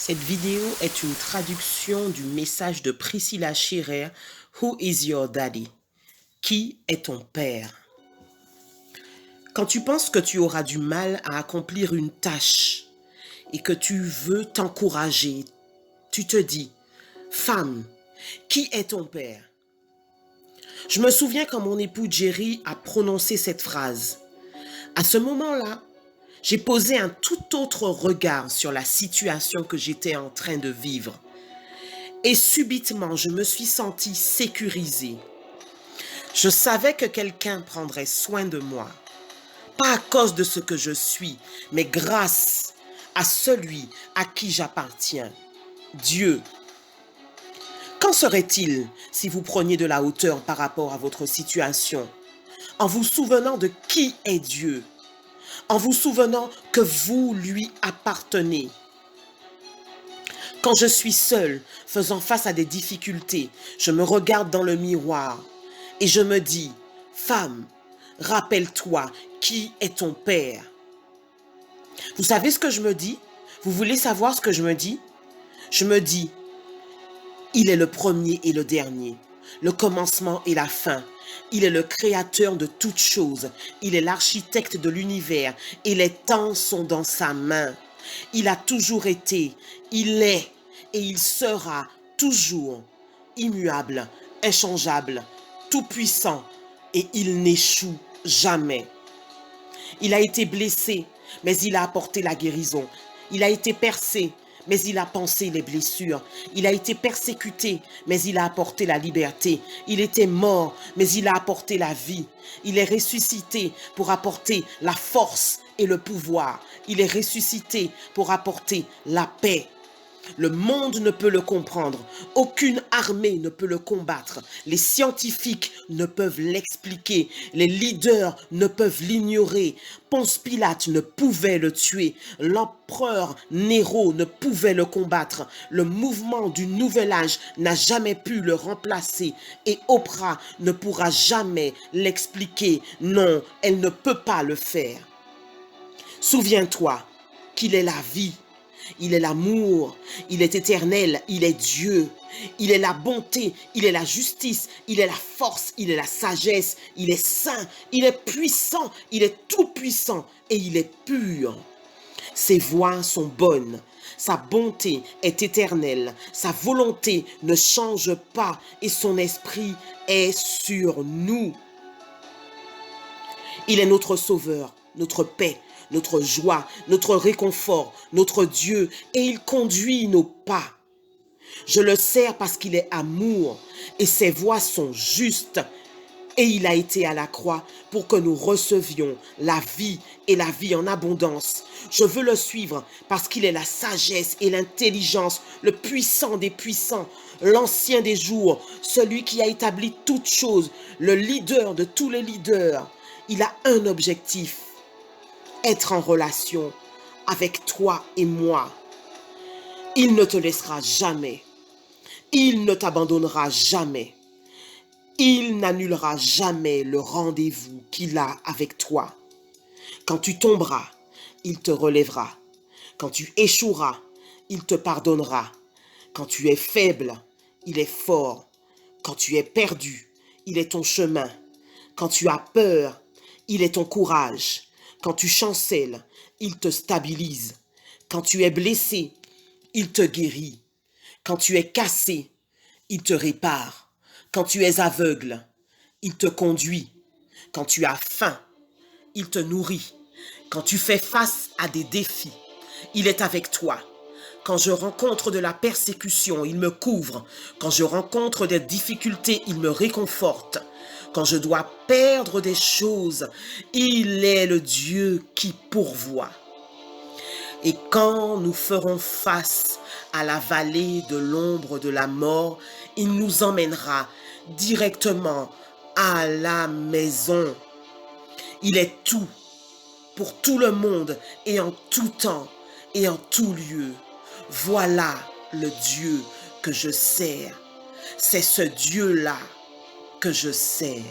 Cette vidéo est une traduction du message de Priscilla Shirer, Who is your daddy? Qui est ton père? Quand tu penses que tu auras du mal à accomplir une tâche et que tu veux t'encourager, tu te dis, femme, qui est ton père? Je me souviens quand mon époux Jerry a prononcé cette phrase. À ce moment-là, j'ai posé un tout autre regard sur la situation que j'étais en train de vivre. Et subitement, je me suis sentie sécurisée. Je savais que quelqu'un prendrait soin de moi, pas à cause de ce que je suis, mais grâce à celui à qui j'appartiens, Dieu. Qu'en serait-il si vous preniez de la hauteur par rapport à votre situation, en vous souvenant de qui est Dieu, en vous souvenant que vous lui appartenez? Quand je suis seule, faisant face à des difficultés, je me regarde dans le miroir et je me dis, femme, rappelle-toi qui est ton père. Vous savez ce que je me dis? Vous voulez savoir ce que je me dis? Je me dis, il est le premier et le dernier, le commencement et la fin. Il est le créateur de toutes choses. Il est l'architecte de l'univers et les temps sont dans sa main. Il a toujours été, il est et il sera toujours immuable, inchangeable, tout-puissant et il n'échoue jamais. Il a été blessé, mais il a apporté la guérison. Il a été percé, mais il a pansé les blessures. Il a été persécuté, mais il a apporté la liberté. Il était mort, mais il a apporté la vie. Il est ressuscité pour apporter la force et le pouvoir. Il est ressuscité pour apporter la paix. Le monde ne peut le comprendre. Aucune armée ne peut le combattre. Les scientifiques ne peuvent l'expliquer. Les leaders ne peuvent l'ignorer. Ponce Pilate ne pouvait le tuer. L'empereur Néro ne pouvait le combattre. Le mouvement du nouvel âge n'a jamais pu le remplacer. Et Oprah ne pourra jamais l'expliquer. Non, elle ne peut pas le faire. Souviens-toi qu'il est la vie. Il est l'amour, il est éternel, il est Dieu, il est la bonté, il est la justice, il est la force, il est la sagesse, il est saint, il est puissant, il est tout puissant et il est pur. Ses voies sont bonnes, sa bonté est éternelle, sa volonté ne change pas et son esprit est sur nous. Il est notre sauveur, notre paix, notre joie, notre réconfort, notre Dieu, et il conduit nos pas. Je le sers parce qu'il est amour, et ses voies sont justes, et il a été à la croix pour que nous recevions la vie et la vie en abondance. Je veux le suivre parce qu'il est la sagesse et l'intelligence, le puissant des puissants, l'ancien des jours, celui qui a établi toutes choses, le leader de tous les leaders. Il a un objectif, être en relation avec toi et moi. Il ne te laissera jamais. Il ne t'abandonnera jamais. Il n'annulera jamais le rendez-vous qu'il a avec toi. Quand tu tomberas, il te relèvera. Quand tu échoueras, il te pardonnera. Quand tu es faible, il est fort. Quand tu es perdu, il est ton chemin. Quand tu as peur, il est ton courage. Quand tu chancelles, il te stabilise. Quand tu es blessé, il te guérit. Quand tu es cassé, il te répare. Quand tu es aveugle, il te conduit. Quand tu as faim, il te nourrit. Quand tu fais face à des défis, il est avec toi. Quand je rencontre de la persécution, il me couvre. Quand je rencontre des difficultés, il me réconforte. Quand je dois perdre des choses, il est le Dieu qui pourvoit. Et quand nous ferons face à la vallée de l'ombre de la mort, il nous emmènera directement à la maison. Il est tout, pour tout le monde et en tout temps et en tout lieu. Voilà le Dieu que je sers. C'est ce Dieu-là que je sers.